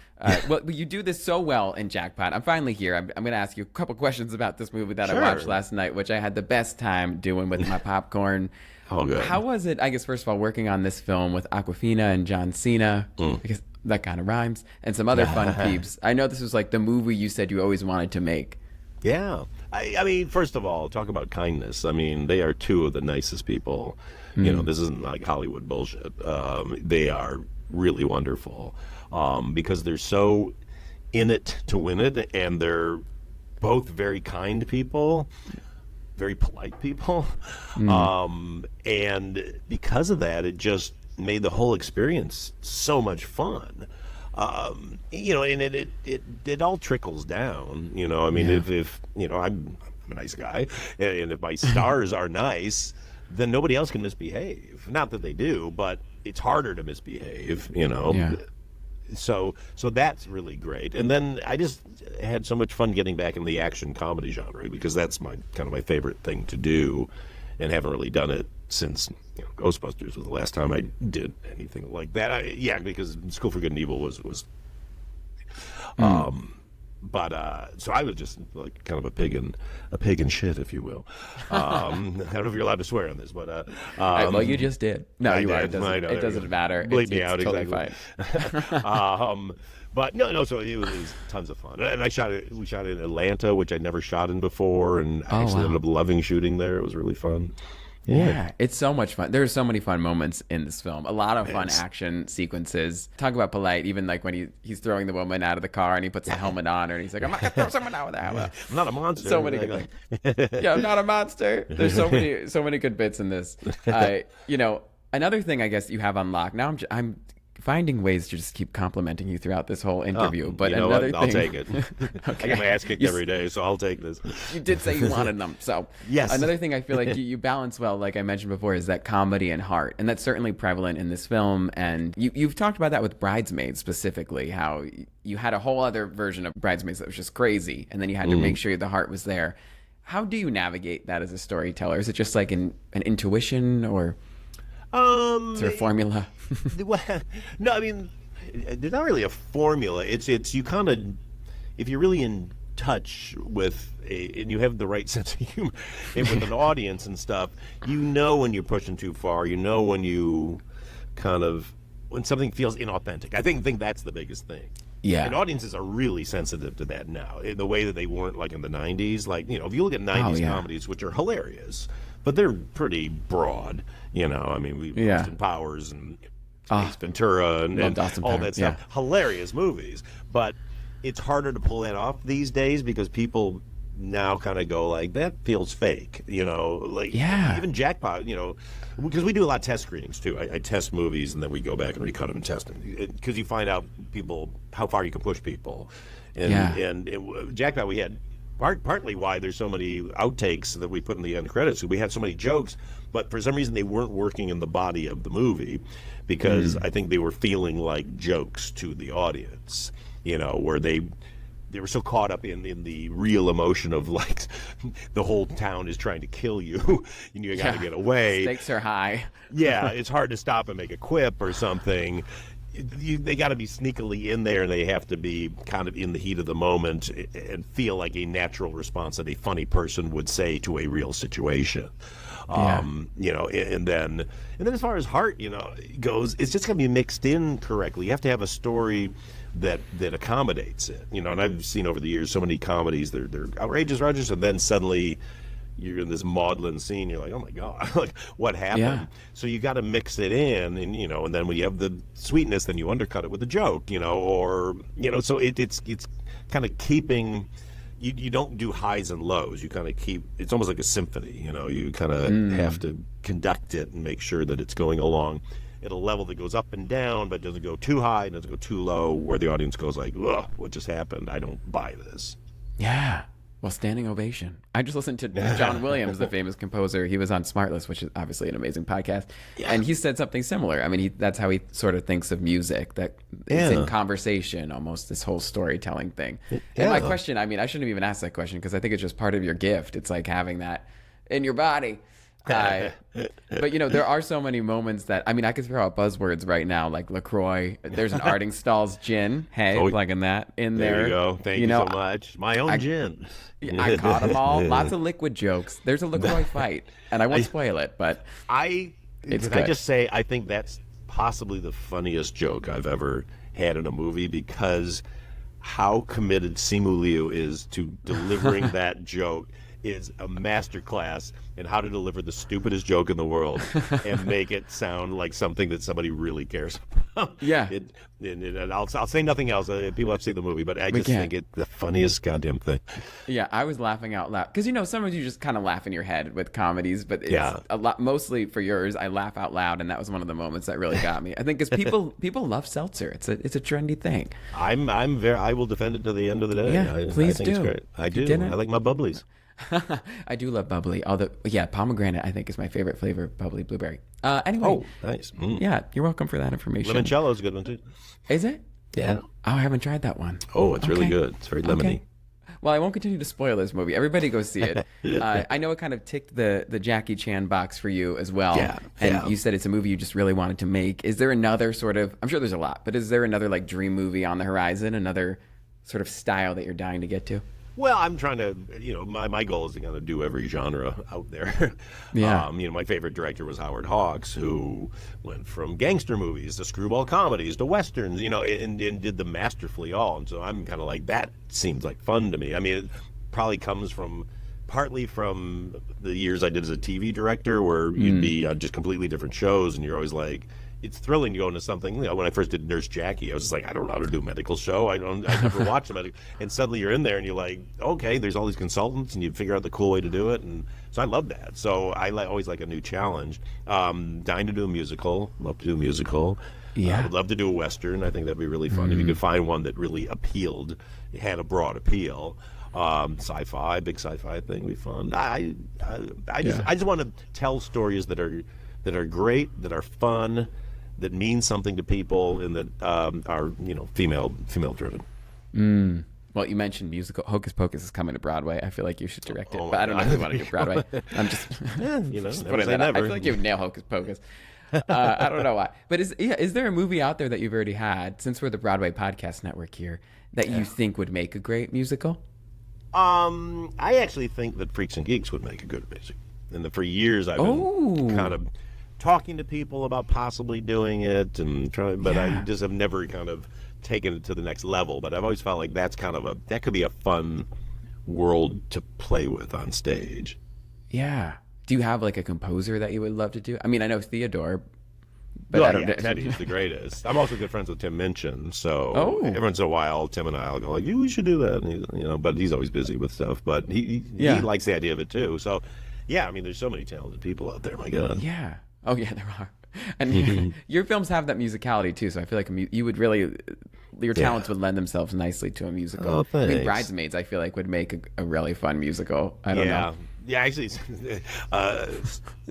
A: Well, you do this so well in Jackpot. I'm finally here. I'm going to ask you a couple questions about this movie that I watched last night, which I had the best time doing with my popcorn.
B: Oh, good.
A: How was it, I guess, first of all, working on this film with Awkwafina and John Cena? Because that kind of rhymes. And some other fun peeps. I know this was like the movie you said you always wanted to make.
B: Yeah. I mean, first of all, talk about kindness. I mean, they are two of the nicest people. This isn't like Hollywood bullshit. They are really wonderful because they're so in it to win it, and they're both very kind people, very polite people. And because of that, it just made the whole experience so much fun. You know, and it all trickles down. You know, I mean, if you know, I'm a nice guy, and if my stars are nice, then nobody else can misbehave. Not that they do, but it's harder to misbehave. You know.
A: Yeah.
B: So that's really great. And then I just had so much fun getting back in the action comedy genre, because that's my favorite thing to do, and haven't really done it since Ghostbusters was the last time I did anything like that. Because School for Good and Evil was so I was just like kind of a pig in shit, if you will. I don't know if you're allowed to swear on this, but
A: well, you just did. No,
B: I
A: you are.
B: did.
A: It doesn't matter.
B: Bleep me
A: it's
B: out,
A: totally
B: exactly.
A: fine.
B: But no. So it was tons of fun, and we shot in Atlanta, which I'd never shot in before, and I actually ended up loving shooting there. It was really fun.
A: Yeah, it's so much fun. There's so many fun moments in this film. A lot of fun action sequences. Talk about polite, even like when he's throwing the woman out of the car and he puts the helmet on her and he's like, I'm not going to throw someone out with a helmet.
B: I'm not a monster.
A: So many good things. Yeah, I'm not a monster. There's so many good bits in this. Another thing I guess you have unlocked. Now I'm finding ways to just keep complimenting you throughout this whole interview. But another thing,
B: I'll take it.
A: Okay.
B: I get my ass kicked every day, so I'll take this.
A: You did say you wanted them, so
B: yes.
A: Another thing I feel like you balance well, like I mentioned before, is that comedy and heart, and that's certainly prevalent in this film. And you've talked about that with Bridesmaids specifically, how you had a whole other version of Bridesmaids that was just crazy, and then you had to make sure the heart was there. How do you navigate that as a storyteller? Is it just like an intuition, or is there a formula?
B: No, I mean, there's not really a formula. It's you kind of, if you're really in touch with and you have the right sense of humor and with an audience and stuff, you know when you're pushing too far. You know when you when something feels inauthentic. I think that's the biggest thing.
A: Yeah.
B: And audiences are really sensitive to that now, in the way that they weren't like in the 90s. Like, if you look at 90s comedies, which are hilarious, but they're pretty broad, I mean, Austin Powers and Ace Ventura and all that stuff. Yeah. Hilarious movies. But it's harder to pull that off these days because people now kind of go like, that feels fake, even Jackpot, because we do a lot of test screenings too. I test movies and then we go back and recut them and test them because you find out how far you can push people. And Jackpot, we had partly why there's so many outtakes that we put in the end credits. We had so many jokes, but for some reason they weren't working in the body of the movie because I think they were feeling like jokes to the audience, where they were so caught up in the real emotion of like the whole town is trying to kill you and you got to get away.
A: Stakes are high.
B: Yeah, it's hard to stop and make a quip or something. They got to be sneakily in there, and they have to be kind of in the heat of the moment and feel like a natural response that a funny person would say to a real situation. And then as far as heart, goes, it's just going to be mixed in correctly. You have to have a story that accommodates it, and I've seen over the years so many comedies, they're outrageous, and then suddenly you're in this maudlin scene, you're like, oh my God, like what happened? Yeah. So you got to mix it in, and then when you have the sweetness, then you undercut it with a joke, so it's kind of keeping, you don't do highs and lows, you kind of keep, it's almost like a symphony, you kind of have to conduct it and make sure that it's going along at a level that goes up and down, but doesn't go too high, doesn't go too low, where the audience goes like, ugh, what just happened? I don't buy this.
A: Yeah. Well, standing ovation. I just listened to John Williams, the famous composer. He was on Smartless, which is obviously an amazing podcast. Yeah. And he said something similar. I mean, that's how he sort of thinks of music, that it's in conversation, almost this whole storytelling thing. Yeah. And my question, I mean, I shouldn't have even asked that question because I think it's just part of your gift. It's like having that in your body. But there are so many moments that, I mean, I could throw out buzzwords right now, like LaCroix. There's an Arding Stalls gin. Hey, plugging that in there.
B: There you go. Thank you so much. My own gin.
A: I caught them all. Lots of liquid jokes. There's a LaCroix fight, and I won't spoil it, but it's good.
B: I just say I think that's possibly the funniest joke I've ever had in a movie because how committed Simu Liu is to delivering that joke. is a masterclass in how to deliver the stupidest joke in the world and make it sound like something that somebody really cares about.
A: Yeah.
B: And I'll say nothing else. People have seen the movie, but I just think it's the funniest goddamn thing.
A: Yeah, I was laughing out loud because sometimes you just kind of laugh in your head with comedies, but it's a lot. Mostly for yours, I laugh out loud, and that was one of the moments that really got me. I think because people love seltzer. It's a trendy thing.
B: I will defend it to the end of the day.
A: Yeah, please
B: I think it's great. I do. I like my bubblies.
A: I do love bubbly. Although, pomegranate I think is my favorite flavor. Bubbly blueberry. Anyway.
B: Oh, nice.
A: Yeah, you're welcome for that information.
B: Limoncello is a good one too.
A: Is it?
B: Yeah.
A: Oh, I haven't tried that one.
B: Oh, it's really good. It's very lemony.
A: Okay. Well, I won't continue to spoil this movie. Everybody go see it. I know it kind of ticked the Jackie Chan box for you as well.
B: Yeah.
A: And you said it's a movie you just really wanted to make. Is there another sort of, I'm sure there's a lot, but is there another like dream movie on the horizon? Another sort of style that you're dying to get to?
B: Well, I'm trying to, my goal is to kind of do every genre out there.
A: Yeah.
B: My favorite director was Howard Hawks, who went from gangster movies to screwball comedies to westerns, and did them masterfully all. And so I'm kind of like, that seems like fun to me. I mean, it probably comes partly from the years I did as a TV director, where you'd be on just completely different shows, and you're always like, it's thrilling to go into something. When I first did Nurse Jackie, I was just like, I don't know how to do a medical show. I never watched a medical. And suddenly you're in there and you're like, okay, there's all these consultants, and you figure out the cool way to do it. And so I love that. So I always like a new challenge. Dying to do a musical. Love to do a musical.
A: Yeah.
B: I would love to do a Western. I think that'd be really fun. If you could find one that really appealed, had a broad appeal. Sci-fi, big sci-fi thing would be fun. I just want to tell stories that are great, that are fun, that mean something to people, and that are female driven.
A: Well, you mentioned musical. Hocus Pocus is coming to Broadway. I feel like you should direct it, but I don't know if you want to do Broadway. I'm just, just putting that out. I feel like you would nail Hocus Pocus. I don't know why, but is there a movie out there that you've already had, since we're the Broadway Podcast Network here, that you think would make a great musical?
B: I actually think that Freaks and Geeks would make a good music. And for years I've been kind of talking to people about possibly doing it and trying, but I just have never kind of taken it to the next level. But I've always felt like that could be a fun world to play with on stage.
A: Yeah. Do you have like a composer that you would love to do? I mean, I know Theodore, but I don't know.
B: Teddy's the greatest. I'm also good friends with Tim Minchin, so every once in a while, Tim and I'll go like, we should do that. And but he's always busy with stuff. But he likes the idea of it too. So, yeah, I mean, there's so many talented people out there. My God.
A: Yeah. Oh yeah, there are. And your films have that musicality too. So I feel like you would really, your talents would lend themselves nicely to a musical.
B: Oh, thanks.
A: I mean, Bridesmaids, I feel like would make a really fun musical. I don't know.
B: Yeah, actually,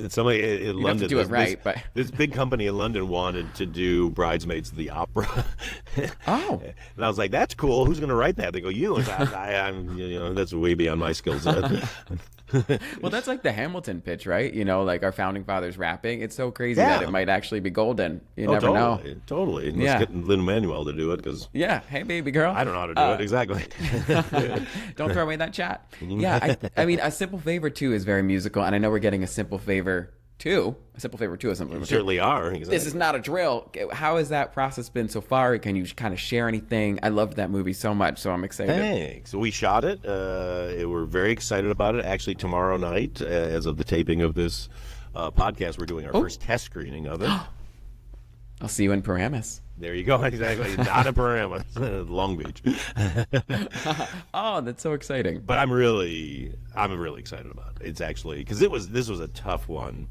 B: somebody in London.
A: Have to do it right, but
B: this big company in London wanted to do Bridesmaids the opera.
A: Oh,
B: and I was like, "That's cool. Who's going to write that?" They go, "You." I'm, that's way beyond my skill set.
A: Well, that's like the Hamilton pitch, right? Like our founding fathers rapping. It's so crazy that it might actually be golden. You never know.
B: Totally. Let's get Lin-Manuel to do it, because
A: hey baby girl,
B: I don't know how to do it exactly.
A: Don't throw away that chat. Yeah, I mean, A Simple Favor 2 is very musical, and I know we're getting A Simple Favor 2. A Simple Favor 2 is something.
B: You certainly are. Exactly.
A: This is not a drill. How has that process been so far? Can you kind of share anything? I loved that movie so much, so I'm excited.
B: Thanks. So we shot it. We're very excited about it. Actually, tomorrow night, as of the taping of this podcast, we're doing our first test screening of it.
A: I'll see you in Paramus.
B: There you go. Exactly. Not in Paramus. Long Beach.
A: Oh, that's so exciting.
B: But I'm really excited about it. It's actually, because this was a tough one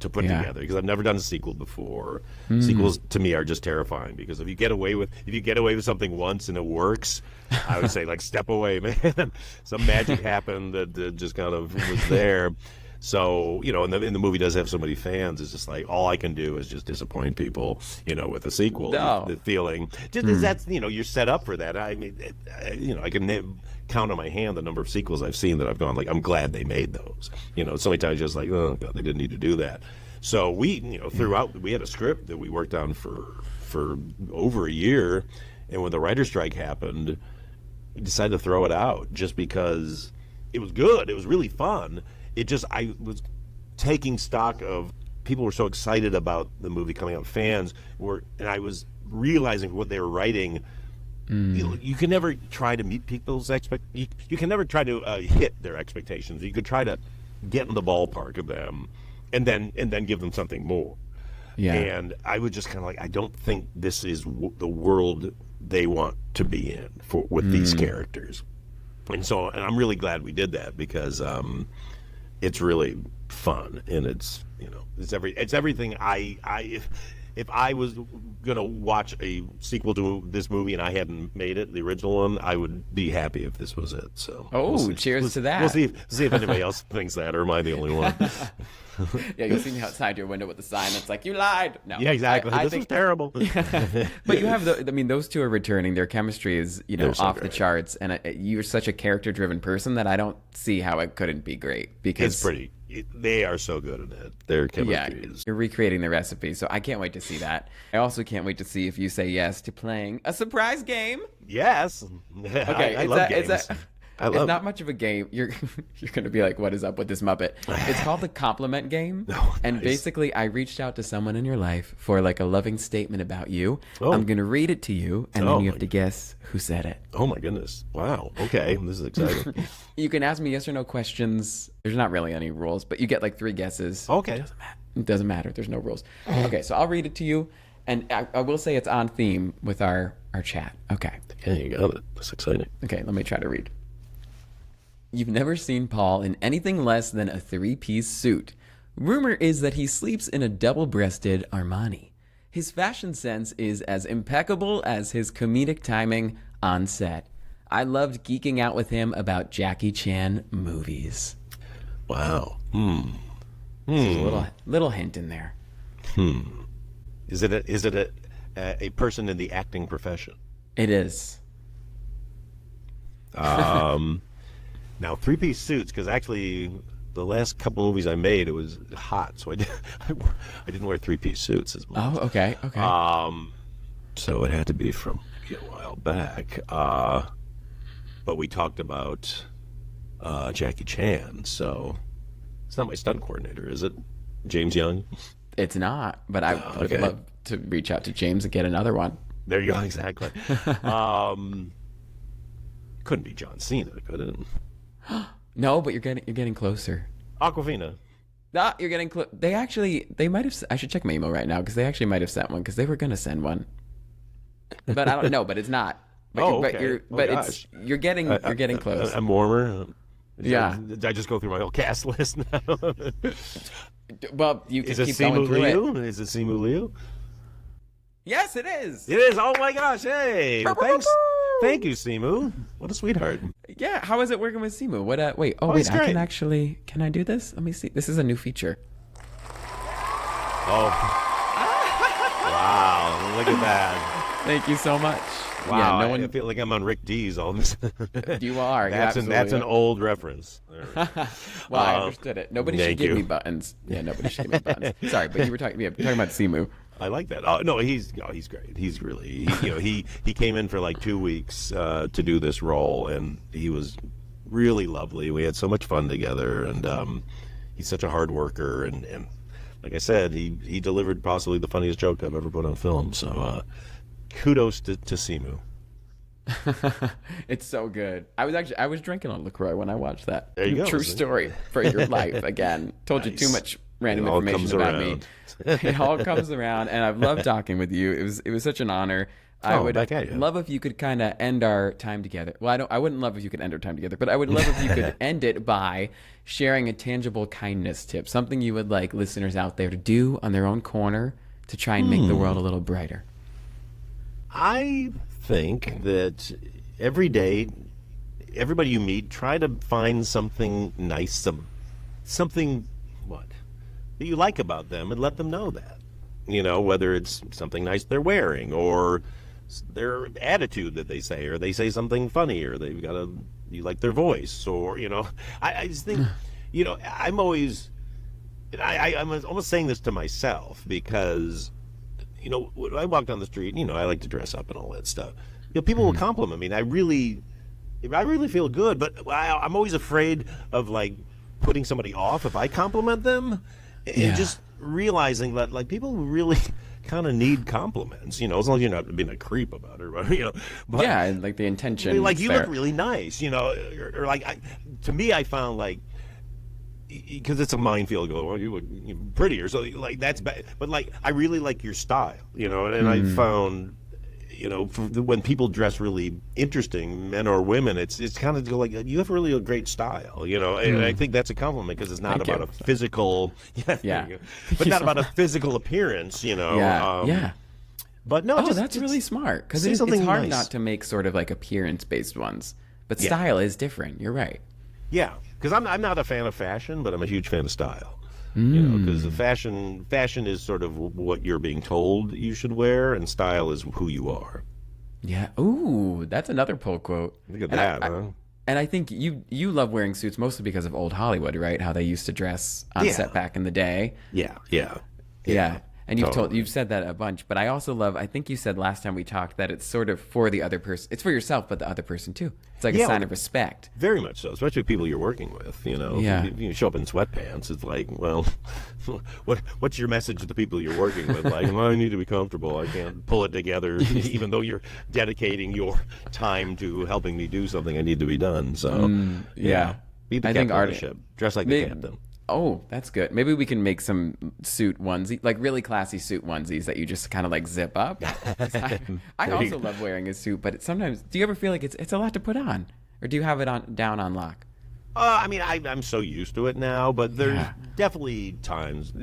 B: to put together, because I've never done a sequel before. Sequels to me are just terrifying, because if you get away with something once and it works, I would say, like, step away, man. Some magic happened that just kind of was there. So, and the movie does have so many fans. It's just like, all I can do is just disappoint people, with a sequel.
A: No.
B: The feeling, just that's, you're set up for that. I mean, I can count on my hand the number of sequels I've seen that I've gone like, I'm glad they made those. So many times just like, oh God, they didn't need to do that. So we, throughout, we had a script that we worked on for over a year, and when the writer's strike happened, we decided to throw it out just because it was good. It was really fun. I was taking stock of, people were so excited about the movie coming out, fans were, and I was realizing what they were writing you can never try to meet people's you can never try to hit their expectations. You could try to get in the ballpark of them, and then give them something more. Yeah. And I would just kind of like, I don't think this is the world they want to be in with these characters. And I'm really glad we did that, because it's really fun, and it's everything if I was gonna watch a sequel to this movie and I hadn't made it, the original one, I would be happy if this was it. So
A: cheers to that.
B: We'll see if anybody else thinks that, or am I the only one?
A: Yeah, you'll see me outside your window with the sign that's like, "You lied." No.
B: Yeah, exactly. This is terrible.
A: But you have those two are returning. Their chemistry is off the charts, and you're such a character-driven person that I don't see how it couldn't be great, because
B: it's pretty. They are so good at it. Their chemistry is.
A: You're recreating the recipe, so I can't wait to see that. I also can't wait to see if you say yes to playing a surprise game.
B: Yes. Okay, I love games.
A: It's not much of a game. You're going to be like, what is up with this Muppet? It's called the compliment game. And basically, I reached out to someone in your life for like a loving statement about you. I'm going to read it to you, and then you have to guess who said it.
B: Oh, my goodness. Wow. Okay. This is exciting.
A: You can ask me yes or no questions. There's not really any rules, but you get like 3 guesses.
B: Okay.
A: It doesn't matter. There's no rules. Okay, so I'll read it to you, and I will say it's on theme with our chat. Okay.
B: Yeah, you got it. That's exciting.
A: Okay, let me try to read. You've never seen Paul in anything less than a 3-piece suit. Rumor is that he sleeps in a double-breasted Armani. His fashion sense is as impeccable as his comedic timing on set. I loved geeking out with him about Jackie Chan movies.
B: Wow.
A: A little hint in there.
B: Is it a person in the acting profession?
A: It is.
B: Now, 3-piece suits, because actually the last couple movies I made, it was hot, so I didn't wear 3-piece suits as much.
A: Oh, okay.
B: So it had to be from a while back. But we talked about Jackie Chan, so it's not my stunt coordinator, is it? James Young?
A: It's not, but I would love to reach out to James and get another one.
B: There you go, exactly. Couldn't be John Cena, could it?
A: No, but you're getting closer.
B: Awkwafina.
A: No, you're getting close. They might have. I should check my email right now, because they actually might have sent one, because they were gonna send one. But I don't know. But it's not. But you're getting close.
B: I'm warmer.
A: Did
B: I just go through my whole cast list now?
A: Well, you can keep going through it.
B: Is it Simu Liu?
A: Yes, it is.
B: It is. Oh my gosh! Hey, thanks. Thank you, Simu. What a sweetheart.
A: Yeah, how is it working with Simu? Wait, can I do this? Let me see. This is a new feature.
B: Oh. Wow, look at that.
A: Thank you so much.
B: Wow, yeah, I feel like I'm on Rick D's all this.
A: You are.
B: That's an old reference.
A: Well, I understood it. Nobody should give me buttons. Yeah, nobody should give me buttons. Sorry, but you were talking about Simu.
B: I like that. Oh no, he's great. He's really he came in for like 2 weeks to do this role, and he was really lovely. We had so much fun together, and he's such a hard worker, and like I said, he delivered possibly the funniest joke I've ever put on film. So kudos to Simu.
A: It's so good. I was drinking on LaCroix when I watched that.
B: There you go.
A: True story for your life. Again, told you too much random information about me. It all comes around, and I've loved talking with you. It was such an honor. I would love if you could kind of end our time together. Well, I wouldn't love if you could end our time together, but I would love if you could end it by sharing a tangible kindness tip, something you would like listeners out there to do on their own corner to try and make the world a little brighter.
B: I think that every day, everybody you meet, try to find something nice, something that you like about them, and let them know that. Whether it's something nice they're wearing, or their attitude that they say, or they say something funny, or you like their voice, or I just think I'm always saying this to myself, because when I walk down the street, I like to dress up and all that stuff. People will compliment me, and I really feel good, but I'm always afraid of like putting somebody off if I compliment them. And just realizing that, like, people really kind of need compliments, as long as you're not being a creep about it, right? But
A: yeah, and like the intention.
B: I mean, like, you
A: there.
B: look really nice, or like, to me, I found like, because it's a minefield. Go, well, you look prettier, so like that's bad. But like, I really like your style, and I found, when people dress really interesting, men or women, it's kind of like, you have really a great style, and I think that's a compliment because it's not
A: Thank
B: about
A: you.
B: a physical, but not about a physical appearance,
A: Yeah.
B: But no,
A: that's really smart because
B: say
A: it's
B: something
A: hard
B: nice.
A: not to make sort of like appearance-based ones, but
B: Yeah.
A: style is different. You're right.
B: Yeah, because I'm not a fan of fashion, but I'm a huge fan of style. Because the fashion is sort of what you're being told you should wear, and style is who you are.
A: Yeah. Ooh, that's another pull quote.
B: Look at
A: And
B: that,
A: I,
B: huh?
A: And I think you love wearing suits mostly because of old Hollywood, right? How they used to dress on
B: Yeah.
A: set back in the day.
B: Yeah.
A: And
B: Totally.
A: you've said that a bunch, but I also love, I think you said last time we talked that it's sort of for the other person. It's for yourself, but the other person too. It's like a
B: Yeah,
A: sign of respect.
B: Very much so, especially people you're working with.
A: Yeah.
B: If you show up in sweatpants, it's like, well, what's your message to the people you're working with? Like, well, I need to be comfortable. I can't pull it together, even though you're dedicating your time to helping me do something I need to be done. So,
A: yeah.
B: Be the
A: I think
B: captain of
A: art-
B: the ship. Dress like the captain.
A: Oh, that's good. Maybe we can make some suit onesie, like really classy suit onesies that you just kind of like zip up. I also love wearing a suit, but sometimes, do you ever feel like it's a lot to put on? Or do you have it down on lock?
B: I mean, I'm so used to it now, but there's definitely times,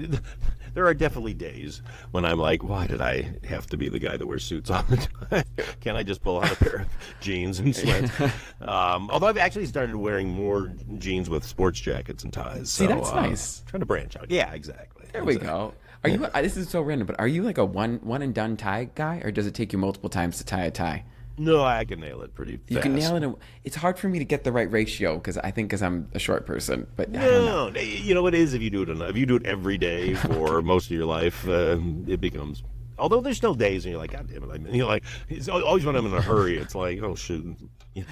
B: there are definitely days when I'm like, why did I have to be the guy that wears suits all the time? Can't I just pull out a pair of jeans and sweats? Although I've actually started wearing more jeans with sports jackets and ties.
A: See,
B: so,
A: that's nice.
B: Trying to branch out. Yeah, exactly.
A: There we go. Are you? This is so random, but are you like a one and done tie guy, or does it take you multiple times to tie a tie?
B: No, I can nail it pretty fast.
A: You can nail it. It's hard for me to get the right ratio because I'm a short person. But I don't know.
B: No, you know what it is if you do it enough. If you do it every day for most of your life, it becomes. Although there's still days and you're like, God damn it! Like, it's always when I'm in a hurry, it's like, oh shoot.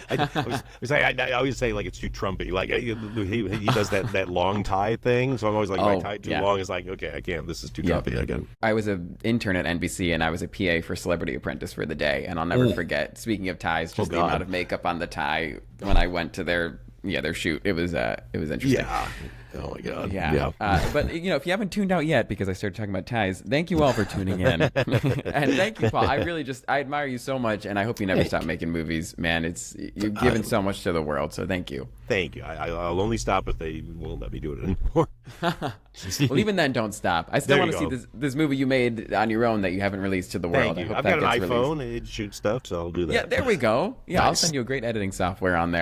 B: I always say like it's too Trumpy. Like he does that long tie thing, so I'm always like, my tie too long. It's like, okay, I can't. This is too Trumpy again.
A: I was an intern at NBC and I was a PA for Celebrity Apprentice for the day, and I'll never forget. Speaking of ties, just the amount of makeup on the tie when I went to their shoot. It was interesting.
B: Yeah. Oh my God.
A: Yeah. But if you haven't tuned out yet, because I started talking about ties, thank you all for tuning in, and thank you, Paul. I really I admire you so much, and I hope you never stop making movies, man. You've given so much to the world, so thank you.
B: Thank you. I'll only stop if they won't let me do it anymore.
A: Well, even then, don't stop. I still want to see this movie you made on your own that you haven't released to the world.
B: Thank you.
A: I hope
B: I've
A: that
B: got an
A: gets
B: iPhone.
A: released.
B: It shoots stuff, so I'll do that.
A: Yeah, there we go. Yeah,
B: Nice.
A: I'll send you a great editing software on there.